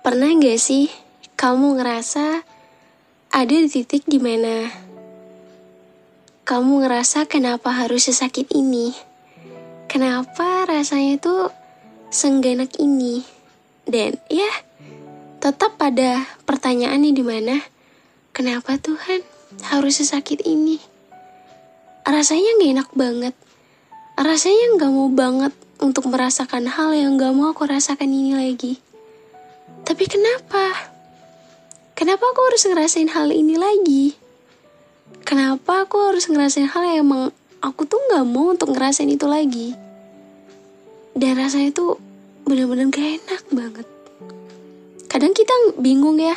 Pernah gak sih kamu ngerasa ada di titik dimana kamu ngerasa kenapa harus sesakit ini? Kenapa rasanya itu sengganak ini? Dan ya, tetap pada pertanyaannya dimana kenapa Tuhan harus sesakit ini? Rasanya gak enak banget. Rasanya gak mau banget untuk merasakan hal yang gak mau aku rasakan ini lagi. Tapi kenapa? Kenapa aku harus ngerasain hal ini lagi? Kenapa aku harus ngerasain hal yang emang aku tuh gak mau untuk ngerasain itu lagi? Dan rasanya tuh bener-bener gak enak banget. Kadang kita bingung ya,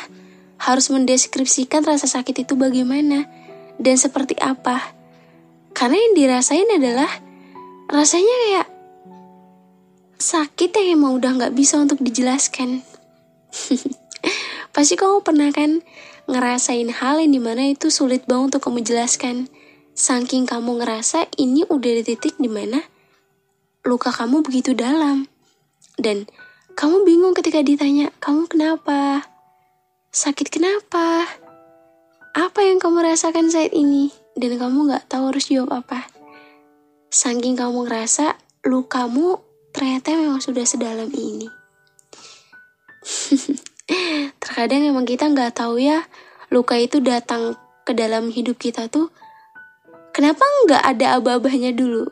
harus mendeskripsikan rasa sakit itu bagaimana dan seperti apa. Karena yang dirasain adalah rasanya kayak sakit yang emang udah gak bisa untuk dijelaskan. Pasti kamu pernah kan ngerasain hal yang dimana itu sulit banget untuk kamu jelaskan. Saking kamu ngerasa ini udah di titik dimana luka kamu begitu dalam. Dan kamu bingung ketika ditanya, kamu kenapa? Sakit kenapa? Apa yang kamu rasakan saat ini? Dan kamu gak tahu harus jawab apa. Saking kamu ngerasa lukamu ternyata memang sudah sedalam ini. Terkadang emang kita gak tahu ya, luka itu datang ke dalam hidup kita tuh kenapa gak ada aba-abanya dulu.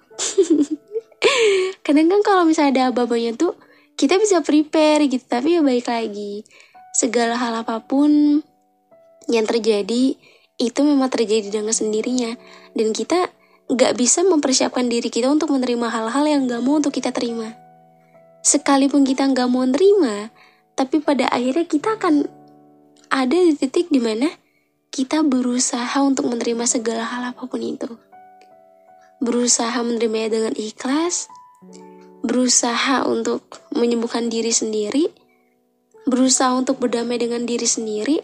Kadang kan kalau misalnya ada aba-abanya tuh kita bisa prepare gitu. Tapi ya balik lagi, segala hal apapun yang terjadi itu memang terjadi dengan sendirinya. Dan kita gak bisa mempersiapkan diri kita untuk menerima hal-hal yang gak mau untuk kita terima. Sekalipun kita gak mau terima, tapi pada akhirnya kita akan ada di titik dimana kita berusaha untuk menerima segala hal apapun itu. Berusaha menerimanya dengan ikhlas, berusaha untuk menyembuhkan diri sendiri, berusaha untuk berdamai dengan diri sendiri,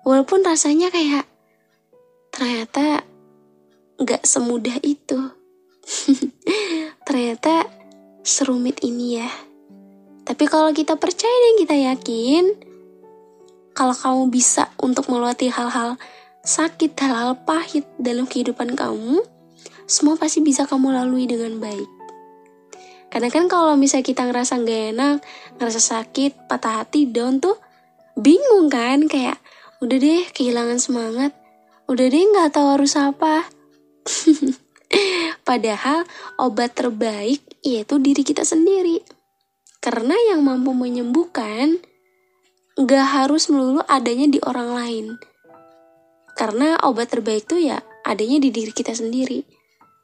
walaupun rasanya kayak ternyata gak semudah itu. Ternyata serumit ini ya. Tapi kalau kita percaya dan kita yakin, kalau kamu bisa untuk melewati hal-hal sakit, hal-hal pahit dalam kehidupan kamu, semua pasti bisa kamu lalui dengan baik. Kadang kan kalau misalnya kita ngerasa gak enak, ngerasa sakit, patah hati, down tuh bingung kan, kayak udah deh kehilangan semangat, udah deh gak tahu harus apa. Padahal obat terbaik yaitu diri kita sendiri. Karena yang mampu menyembuhkan gak harus melulu adanya di orang lain. Karena obat terbaik tuh ya adanya di diri kita sendiri.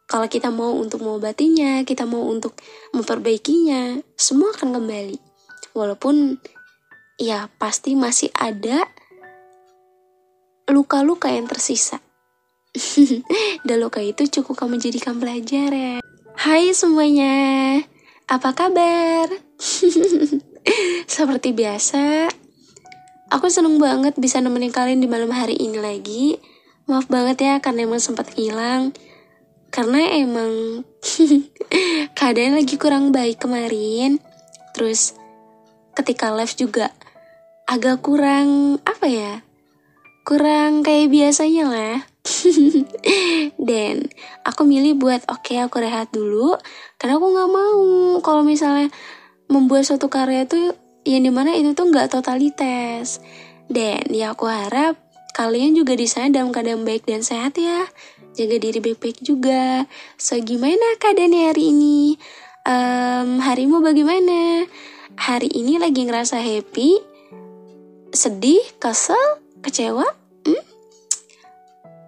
Kalau kita mau untuk mengobatinya, kita mau untuk memperbaikinya, semua akan kembali. Walaupun ya pasti masih ada luka-luka yang tersisa. Dan luka itu cukup kamu jadikan pelajaran. Hai semuanya, apa kabar? Seperti biasa, aku seneng banget bisa nemenin kalian di malam hari ini lagi. Maaf banget ya karena emang sempat hilang. Karena emang keadaan lagi kurang baik kemarin. Terus ketika live juga agak kurang kurang kayak biasanya lah. Dan aku milih buat aku rehat dulu. Karena aku gak mau kalau misalnya membuat suatu karya tuh yang dimana itu tuh gak totalitas. Dan ya aku harap kalian juga di sana dalam keadaan baik dan sehat ya. Jaga diri baik-baik juga. So gimana keadaannya hari ini? Harimu bagaimana? Hari ini lagi ngerasa happy, sedih, kesel, kecewa?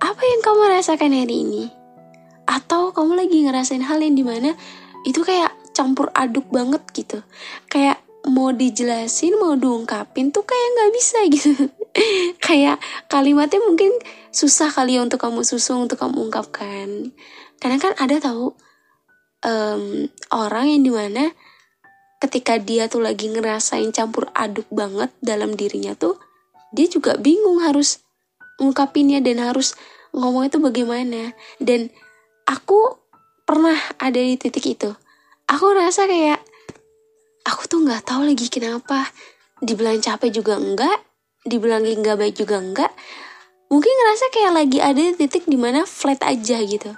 Apa yang kamu rasakan hari ini? Atau kamu lagi ngerasain hal yang dimana itu kayak campur aduk banget gitu. Kayak mau dijelasin, mau diungkapin tuh kayak gak bisa gitu. Kayak kalimatnya mungkin susah kali ya untuk kamu susun, untuk kamu ungkapkan. Karena kan ada tahu orang yang dimana ketika dia tuh lagi ngerasain campur aduk banget dalam dirinya tuh, dia juga bingung harus ungkapinnya dan harus ngomong itu bagaimana. Dan aku pernah ada di titik itu. Aku rasa kayak aku tuh gak tahu lagi kenapa. dibilang capek juga enggak, dibilang nggak baik juga enggak. Mungkin ngerasa kayak lagi ada titik dimana flat aja gitu.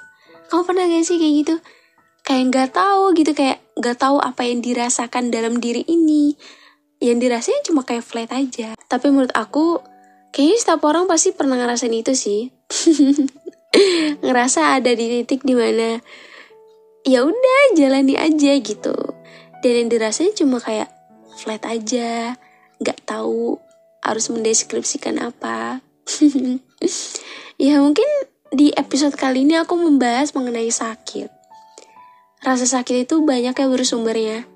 Kamu pernah gak sih kayak gitu? Kayak nggak tahu gitu, kayak nggak tahu apa yang dirasakan dalam diri ini. Yang dirasain cuma kayak flat aja. Tapi menurut aku, kayaknya setiap orang pasti pernah ngerasain itu sih. Ngerasa ada di titik dimana ya udah jalani aja gitu. Dan yang dirasain cuma kayak flat aja, nggak tahu harus mendeskripsikan apa. Ya mungkin di episode kali ini aku membahas mengenai sakit. Rasa sakit itu banyak ya bersumbernya.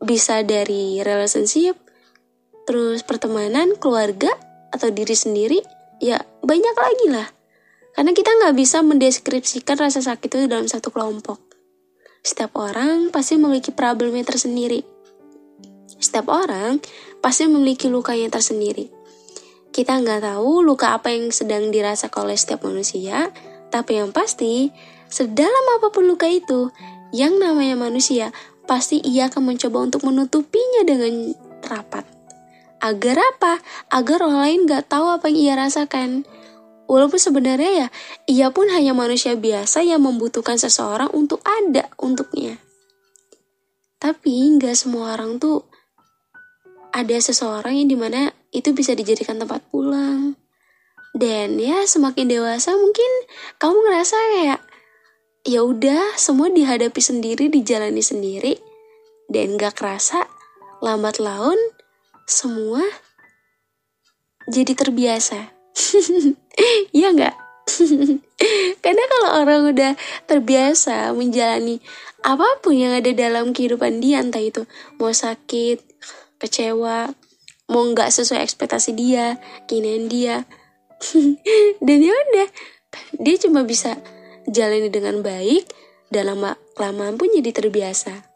Bisa dari relationship, terus pertemanan, keluarga, atau diri sendiri, ya banyak lagi lah. Karena kita nggak bisa mendeskripsikan rasa sakit itu dalam satu kelompok. Setiap orang pasti memiliki problemnya tersendiri. Setiap orang pasti memiliki lukanya tersendiri. Kita nggak tahu luka apa yang sedang dirasakan oleh setiap manusia, tapi yang pasti, sedalam apapun luka itu, yang namanya manusia, pasti ia akan mencoba untuk menutupinya dengan rapat. Agar apa? Agar orang lain gak tahu apa yang ia rasakan. Walaupun sebenarnya ya, ia pun hanya manusia biasa yang membutuhkan seseorang untuk ada untuknya. Tapi gak semua orang tuh ada seseorang yang dimana itu bisa dijadikan tempat pulang. Dan ya semakin dewasa mungkin kamu ngerasa kayak ya udah semua dihadapi sendiri, dijalani sendiri, dan gak kerasa lambat laun semua jadi terbiasa. Iya gak? Karena kalau orang udah terbiasa menjalani apapun yang ada dalam kehidupan dia, entah itu mau sakit, kecewa, mau gak sesuai ekspektasi dia, keinginan dia, dan ya udah dia cuma bisa jalani dengan baik, dan lama-lamaan pun jadi terbiasa.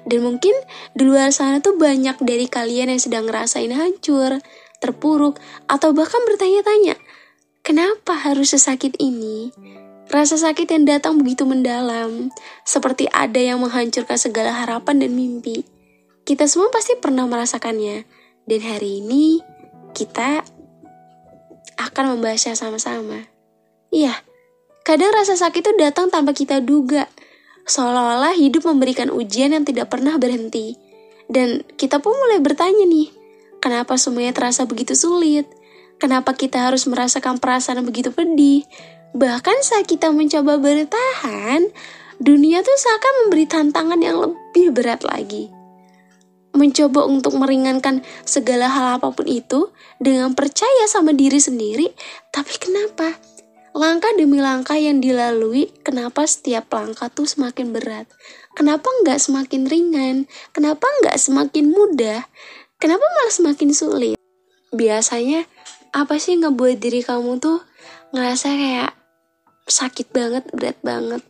Dan mungkin di luar sana tuh banyak dari kalian yang sedang ngerasain hancur, terpuruk, atau bahkan bertanya-tanya, kenapa harus sesakit ini? Rasa sakit yang datang begitu mendalam, seperti ada yang menghancurkan segala harapan dan mimpi. Kita semua pasti pernah merasakannya, dan hari ini kita akan membahasnya sama-sama. Iya, kadang rasa sakit itu datang tanpa kita duga, seolah-olah hidup memberikan ujian yang tidak pernah berhenti. Dan kita pun mulai bertanya nih, kenapa semuanya terasa begitu sulit? Kenapa kita harus merasakan perasaan yang begitu pedih? Bahkan saat kita mencoba bertahan, dunia tuh seakan memberi tantangan yang lebih berat lagi. Mencoba untuk meringankan segala hal apapun itu dengan percaya sama diri sendiri, tapi kenapa? Langkah demi langkah yang dilalui, kenapa setiap langkah tuh semakin berat? Kenapa nggak semakin ringan? Kenapa nggak semakin mudah? Kenapa malah semakin sulit? Biasanya, apa sih yang ngebuat diri kamu tuh ngerasa kayak sakit banget, berat banget?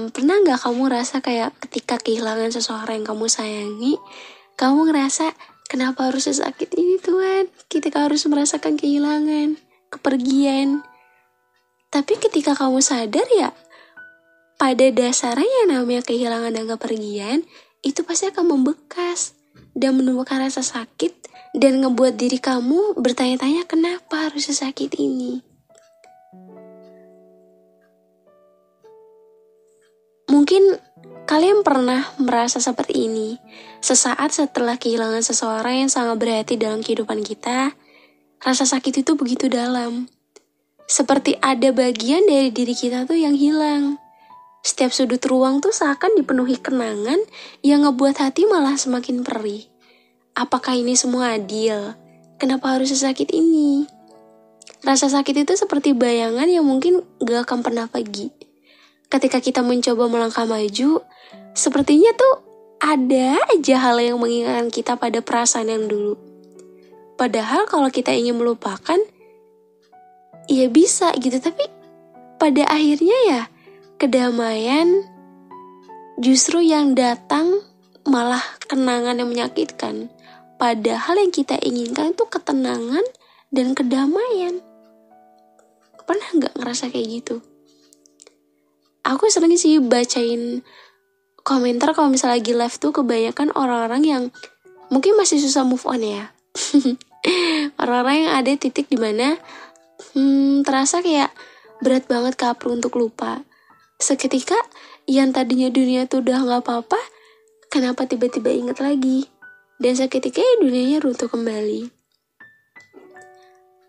Pernah nggak kamu rasa kayak ketika kehilangan seseorang yang kamu sayangi, kamu ngerasa, kenapa harus sesakit ini Tuhan? Ketika harus merasakan kehilangan, kepergian. Tapi ketika kamu sadar ya, pada dasarnya yang namanya kehilangan dan kepergian itu pasti akan membekas dan menumbuhkan rasa sakit dan ngebuat diri kamu bertanya-tanya kenapa harus sesakit ini. Mungkin kalian pernah merasa seperti ini. Sesaat setelah kehilangan seseorang yang sangat berarti dalam kehidupan kita, rasa sakit itu begitu dalam. Seperti ada bagian dari diri kita tuh yang hilang. Setiap sudut ruang tuh seakan dipenuhi kenangan yang ngebuat hati malah semakin perih. Apakah ini semua adil? Kenapa harus sesakit ini? Rasa sakit itu seperti bayangan yang mungkin gak akan pernah pergi. Ketika kita mencoba melangkah maju, sepertinya tuh ada aja hal yang mengingatkan kita pada perasaan yang dulu. Padahal kalau kita ingin melupakan, ya bisa gitu. Tapi pada akhirnya ya, kedamaian justru yang datang malah kenangan yang menyakitkan. Padahal yang kita inginkan itu ketenangan dan kedamaian. Pernah gak ngerasa kayak gitu? Aku sering sih bacain komentar kalau misalnya lagi live tuh kebanyakan orang-orang yang mungkin masih susah move on ya. Orang-orang yang ada titik dimana terasa kayak berat banget kapru untuk lupa. Seketika yang tadinya dunia tuh udah gak apa-apa, kenapa tiba-tiba inget lagi? Dan seketika dunianya runtuh kembali.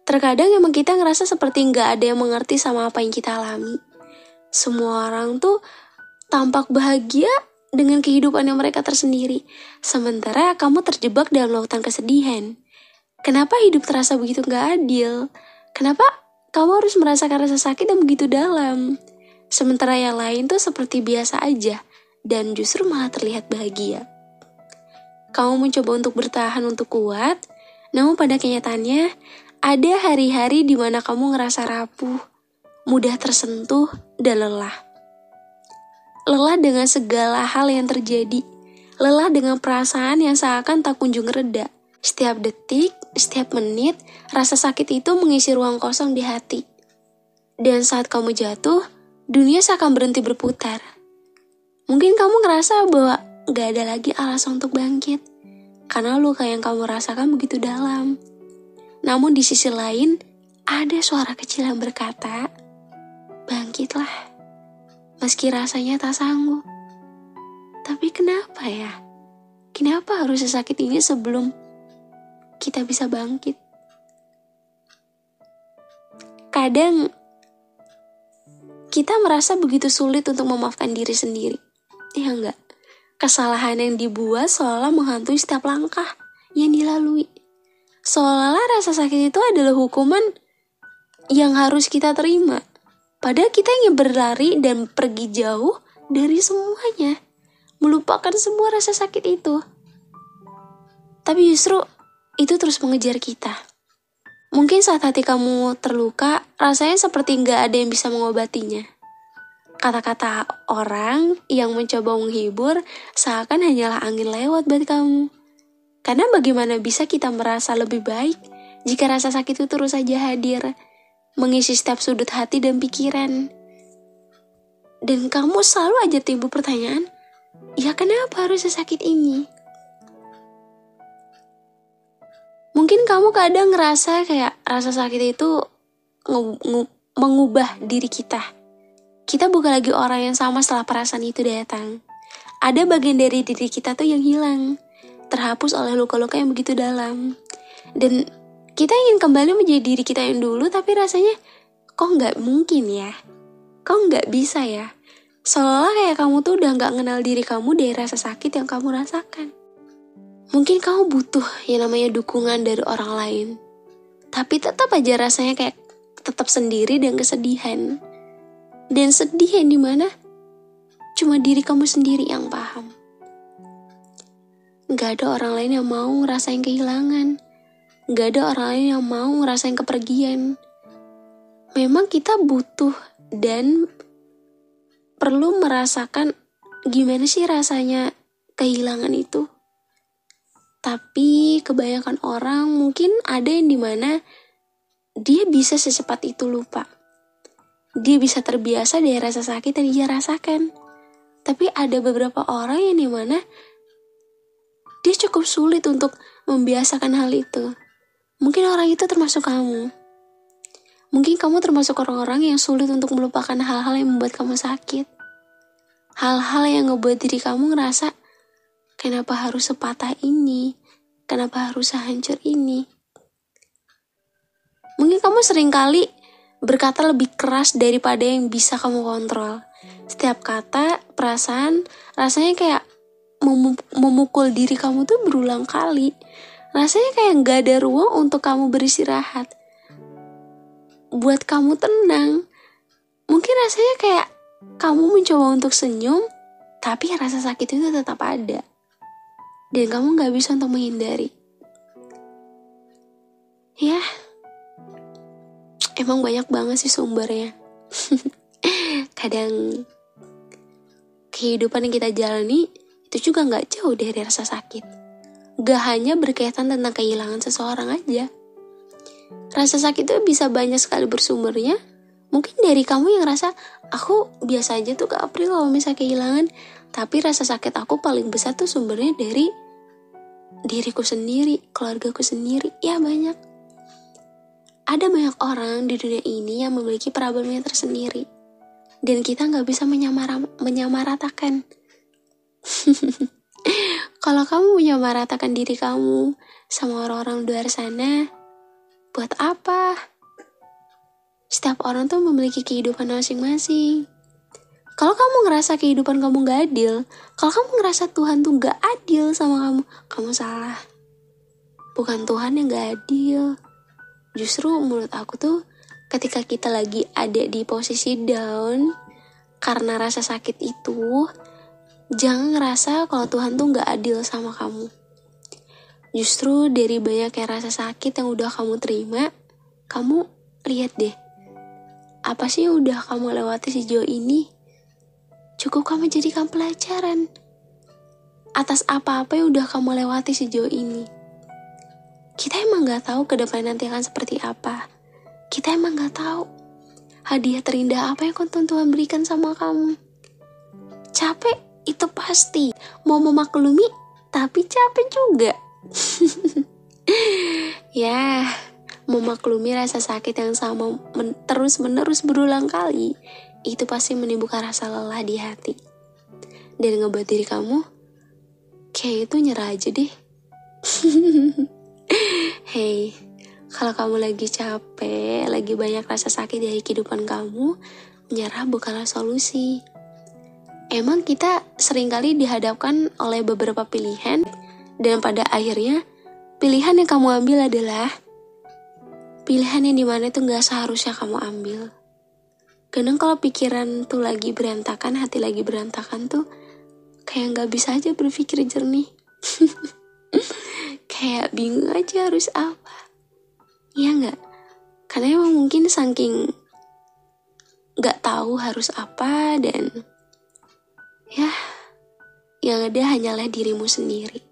Terkadang emang kita ngerasa seperti gak ada yang mengerti sama apa yang kita alami. Semua orang tuh tampak bahagia dengan kehidupan yang mereka tersendiri. Sementara kamu terjebak dalam lautan kesedihan. Kenapa hidup terasa begitu gak adil? Kenapa kamu harus merasakan rasa sakit yang begitu dalam? Sementara yang lain tuh seperti biasa aja dan justru malah terlihat bahagia. Kamu mencoba untuk bertahan untuk kuat, namun pada kenyataannya ada hari-hari di mana kamu ngerasa rapuh, mudah tersentuh, dan lelah. Lelah dengan segala hal yang terjadi. Lelah dengan perasaan yang seakan tak kunjung reda. Setiap detik, setiap menit, rasa sakit itu mengisi ruang kosong di hati. Dan saat kamu jatuh, dunia seakan berhenti berputar. Mungkin kamu ngerasa bahwa gak ada lagi alasan untuk bangkit. Karena luka yang kamu rasakan begitu dalam. Namun di sisi lain, ada suara kecil yang berkata, bangkitlah, meski rasanya tak sanggup. Tapi kenapa ya? Kenapa harus sesakit ini sebelum kita bisa bangkit? Kadang, kita merasa begitu sulit untuk memaafkan diri sendiri. Ya enggak? Kesalahan yang dibuat seolah menghantui setiap langkah yang dilalui. Seolah-olah rasa sakit itu adalah hukuman yang harus kita terima. Padahal kita ingin berlari dan pergi jauh dari semuanya. Melupakan semua rasa sakit itu. Tapi justru itu terus mengejar kita. Mungkin saat hati kamu terluka, rasanya seperti gak ada yang bisa mengobatinya. Kata-kata orang yang mencoba menghibur seakan hanyalah angin lewat buat kamu. Karena bagaimana bisa kita merasa lebih baik jika rasa sakit itu terus saja hadir, mengisi setiap sudut hati dan pikiran. Dan kamu selalu aja timbul pertanyaan, ya kenapa harus sesakit ini? Mungkin kamu kadang ngerasa kayak rasa sakit itu mengubah diri kita. Kita bukan lagi orang yang sama setelah perasaan itu datang. Ada bagian dari diri kita tuh yang hilang, terhapus oleh luka-luka yang begitu dalam. Dan kita ingin kembali menjadi diri kita yang dulu, tapi rasanya kok gak mungkin ya? Kok gak bisa ya? Seolah kayak kamu tuh udah gak kenal diri kamu dari rasa sakit yang kamu rasakan. Mungkin kamu butuh yang namanya dukungan dari orang lain, tapi tetap aja rasanya kayak tetap sendiri dan kesedihan. Dan sedih yang dimana cuma diri kamu sendiri yang paham. Gak ada orang lain yang mau ngerasain kehilangan. Gak ada orang lain yang mau ngerasain kepergian. Memang kita butuh dan perlu merasakan gimana sih rasanya kehilangan itu. Tapi kebanyakan orang mungkin ada yang dimana dia bisa secepat itu lupa. Dia bisa terbiasa dari rasa sakit yang dia rasakan. Tapi ada beberapa orang yang dimana dia cukup sulit untuk membiasakan hal itu. Mungkin orang itu termasuk kamu. Mungkin kamu termasuk orang-orang yang sulit untuk melupakan hal-hal yang membuat kamu sakit. Hal-hal yang ngebuat diri kamu ngerasa, kenapa harus sepatah ini? Kenapa harus sehancur ini? Mungkin kamu seringkali berkata lebih keras daripada yang bisa kamu kontrol. Setiap kata, perasaan, rasanya kayak memukul diri kamu tuh berulang kali. Rasanya kayak gak ada ruang untuk kamu beristirahat, buat kamu tenang. Mungkin rasanya kayak kamu mencoba untuk senyum, tapi rasa sakit itu tetap ada. Dan kamu gak bisa untuk menghindari. Ya, emang banyak banget sih sumbernya. Kadang kehidupan yang kita jalani itu juga gak jauh dari rasa sakit. Gak hanya berkaitan tentang kehilangan seseorang aja. Rasa sakit itu bisa banyak sekali bersumbernya. Mungkin dari kamu yang ngerasa, aku biasa aja tuh Kak April kalau misalnya kehilangan. Tapi rasa sakit aku paling besar tuh sumbernya diriku sendiri, keluargaku sendiri, ya banyak. Ada banyak orang di dunia ini yang memiliki problemnya tersendiri. Dan kita gak bisa menyamaratakan. Kalau kamu menyamaratakan diri kamu sama orang-orang luar sana, buat apa? Setiap orang tuh memiliki kehidupan masing-masing. Kalau kamu ngerasa kehidupan kamu gak adil, kalau kamu ngerasa Tuhan tuh gak adil sama kamu salah. Bukan Tuhan yang gak adil. Justru menurut aku tuh ketika kita lagi ada di posisi down karena rasa sakit itu, jangan ngerasa kalau Tuhan tuh gak adil sama kamu. Justru dari banyaknya rasa sakit yang udah kamu terima, kamu lihat deh, apa sih yang udah kamu lewati sejauh ini? Cukup kamu jadikan pelajaran atas apa-apa yang udah kamu lewati sejauh ini. Kita emang gak tahu ke depan nanti akan seperti apa. Kita emang gak tahu hadiah terindah apa yang Tuhan berikan sama kamu. Capek itu pasti, mau memaklumi tapi capek juga. Ya, memaklumi rasa sakit yang sama terus-menerus berulang kali, itu pasti menimbulkan rasa lelah di hati. Dan ngebuat diri kamu kayak itu nyerah aja deh. Hey, kalau kamu lagi capek, lagi banyak rasa sakit dari kehidupan kamu, menyerah bukanlah solusi. Emang kita seringkali dihadapkan oleh beberapa pilihan, dan pada akhirnya pilihan yang kamu ambil adalah pilihan yang dimana itu gak seharusnya kamu ambil. Kadang kalau pikiran tuh lagi berantakan, hati lagi berantakan tuh kayak gak bisa aja berpikir jernih. Kayak bingung aja harus apa. Iya gak? Karena emang mungkin saking gak tahu harus apa, dan ya yang ada hanyalah dirimu sendiri.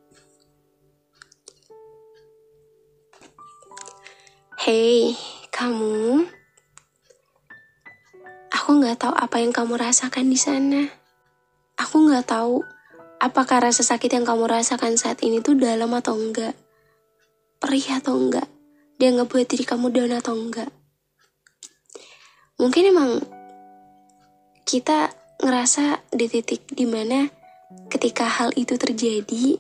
Hey, kamu, aku gak tahu apa yang kamu rasakan di sana. Aku gak tahu apakah rasa sakit yang kamu rasakan saat ini tuh dalam atau enggak, perih atau enggak, dia ngebuat diri kamu down atau enggak. Mungkin emang kita ngerasa di titik dimana ketika hal itu terjadi,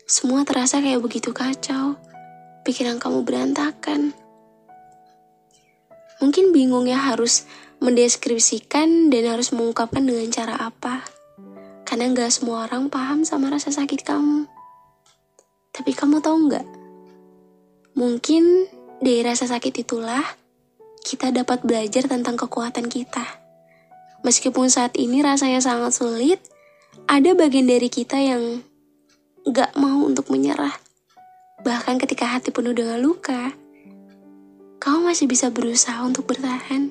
semua terasa kayak begitu kacau, pikiran kamu berantakan. Mungkin bingungnya harus mendeskripsikan dan harus mengungkapkan dengan cara apa. Karena gak semua orang paham sama rasa sakit kamu. Tapi kamu tahu gak? Mungkin dari rasa sakit itulah kita dapat belajar tentang kekuatan kita. Meskipun saat ini rasanya sangat sulit, ada bagian dari kita yang gak mau untuk menyerah. Bahkan ketika hati penuh dengan luka, kamu masih bisa berusaha untuk bertahan.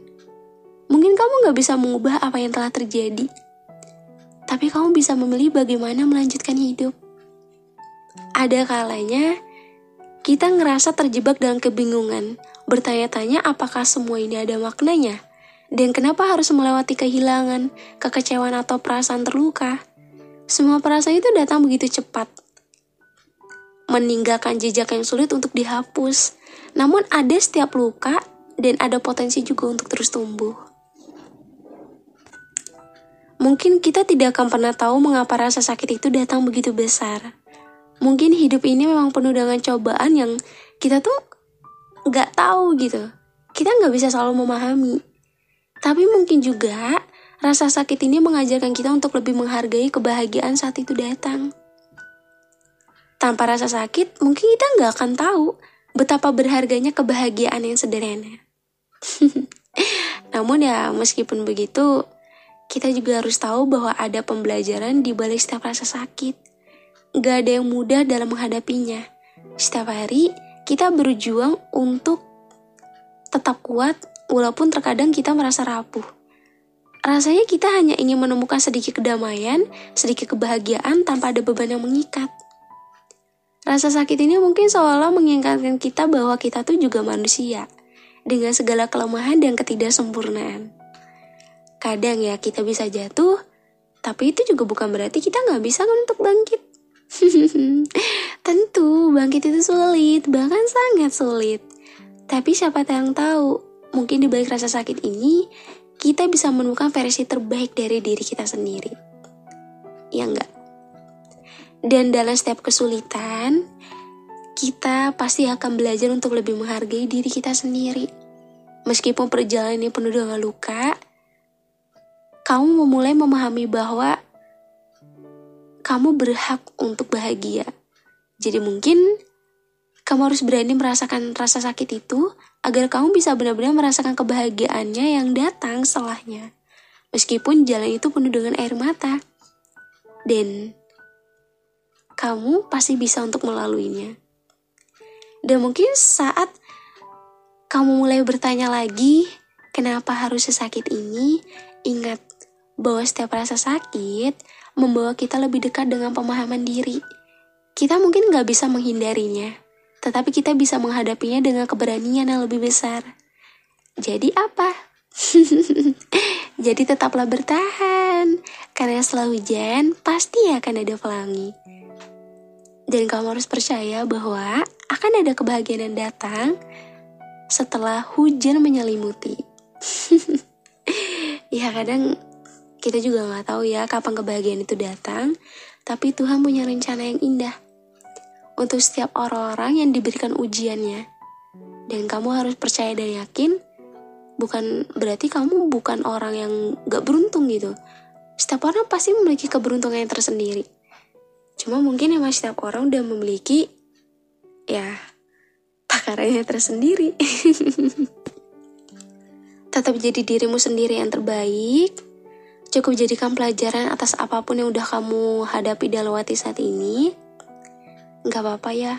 Mungkin kamu gak bisa mengubah apa yang telah terjadi, tapi kamu bisa memilih bagaimana melanjutkan hidup. Ada kalanya kita ngerasa terjebak dalam kebingungan, bertanya-tanya apakah semua ini ada maknanya, dan kenapa harus melewati kehilangan, kekecewaan atau perasaan terluka. Semua perasaan itu datang begitu cepat, meninggalkan jejak yang sulit untuk dihapus. Namun ada setiap luka dan ada potensi juga untuk terus tumbuh. Mungkin kita tidak akan pernah tahu mengapa rasa sakit itu datang begitu besar. Mungkin hidup ini memang penuh dengan cobaan yang kita tuh gak tahu gitu. Kita gak bisa selalu memahami. Tapi mungkin juga rasa sakit ini mengajarkan kita untuk lebih menghargai kebahagiaan saat itu datang. Tanpa rasa sakit, mungkin kita gak akan tahu betapa berharganya kebahagiaan yang sederhana. Namun ya meskipun begitu, kita juga harus tahu bahwa ada pembelajaran di balik setiap rasa sakit. Gak ada yang mudah dalam menghadapinya. Setiap hari kita berjuang untuk tetap kuat walaupun terkadang kita merasa rapuh. Rasanya kita hanya ingin menemukan sedikit kedamaian, sedikit kebahagiaan tanpa ada beban yang mengikat. Rasa sakit ini mungkin seolah mengingatkan kita bahwa kita tuh juga manusia, dengan segala kelemahan dan ketidaksempurnaan. Kadang ya kita bisa jatuh, tapi itu juga bukan berarti kita gak bisa kan untuk bangkit. Tentu bangkit itu sulit, bahkan sangat sulit. Tapi siapa yang tahu, mungkin di balik rasa sakit ini, kita bisa menemukan versi terbaik dari diri kita sendiri. Ya enggak? Dan dalam setiap kesulitan, kita pasti akan belajar untuk lebih menghargai diri kita sendiri. Meskipun perjalanan ini penuh dengan luka, kamu memulai memahami bahwa kamu berhak untuk bahagia. Jadi mungkin kamu harus berani merasakan rasa sakit itu agar kamu bisa benar-benar merasakan kebahagiaannya yang datang setelahnya. Meskipun jalan itu penuh dengan air mata. Dan kamu pasti bisa untuk melaluinya. Dan mungkin saat kamu mulai bertanya lagi, kenapa harus sesakit ini? Ingat bahwa setiap rasa sakit membawa kita lebih dekat dengan pemahaman diri. Kita mungkin gak bisa menghindarinya, tetapi kita bisa menghadapinya dengan keberanian yang lebih besar. Jadi apa? Jadi tetaplah bertahan, karena setelah hujan pasti akan ada pelangi. Dan kamu harus percaya bahwa akan ada kebahagiaan yang datang setelah hujan menyelimuti. Ya kadang kita juga gak tahu ya kapan kebahagiaan itu datang, tapi Tuhan punya rencana yang indah untuk setiap orang-orang yang diberikan ujiannya. Dan kamu harus percaya dan yakin, bukan berarti kamu bukan orang yang gak beruntung gitu. Setiap orang pasti memiliki keberuntungan yang tersendiri. Cuma mungkin emang setiap orang udah memiliki takarannya tersendiri. Tetap jadi dirimu sendiri yang terbaik. Cukup jadikan pelajaran atas apapun yang udah kamu hadapi dan lewati saat ini. Gak apa-apa ya,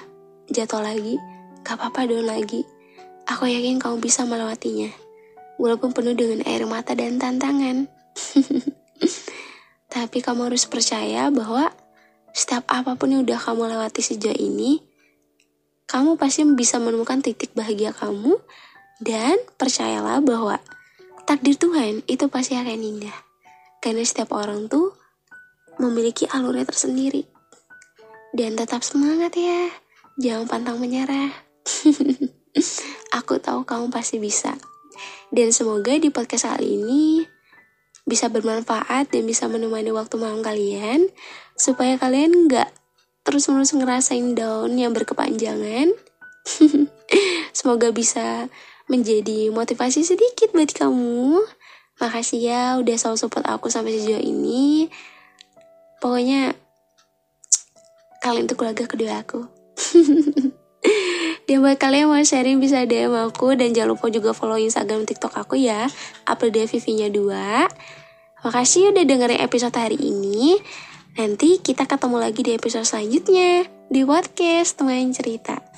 jatuh lagi. Gak apa-apa down lagi. Aku yakin kamu bisa melewatinya. Walaupun penuh dengan air mata dan tantangan. Tapi kamu harus percaya bahwa setiap apapun yang udah kamu lewati sejauh ini, kamu pasti bisa menemukan titik bahagia kamu. Dan percayalah bahwa takdir Tuhan itu pasti akan indah. Karena setiap orang tuh memiliki alurnya tersendiri. Dan tetap semangat ya. Jangan pantang menyerah. Aku tahu kamu pasti bisa. Dan semoga di podcast kali ini bisa bermanfaat dan bisa menemani waktu malam kalian. Supaya kalian gak terus-menerus ngerasain down yang berkepanjangan. Semoga bisa menjadi motivasi sedikit buat kamu. Makasih ya udah selalu support aku sampai sejauh ini. Pokoknya kalian tuh keluarga kedua aku. Dan buat kalian yang mau sharing bisa DM aku. Dan jangan lupa juga follow Instagram TikTok aku ya, upload Vivinya 2. Makasih udah dengerin episode hari ini. Nanti kita ketemu lagi di episode selanjutnya di podcast Teman Cerita.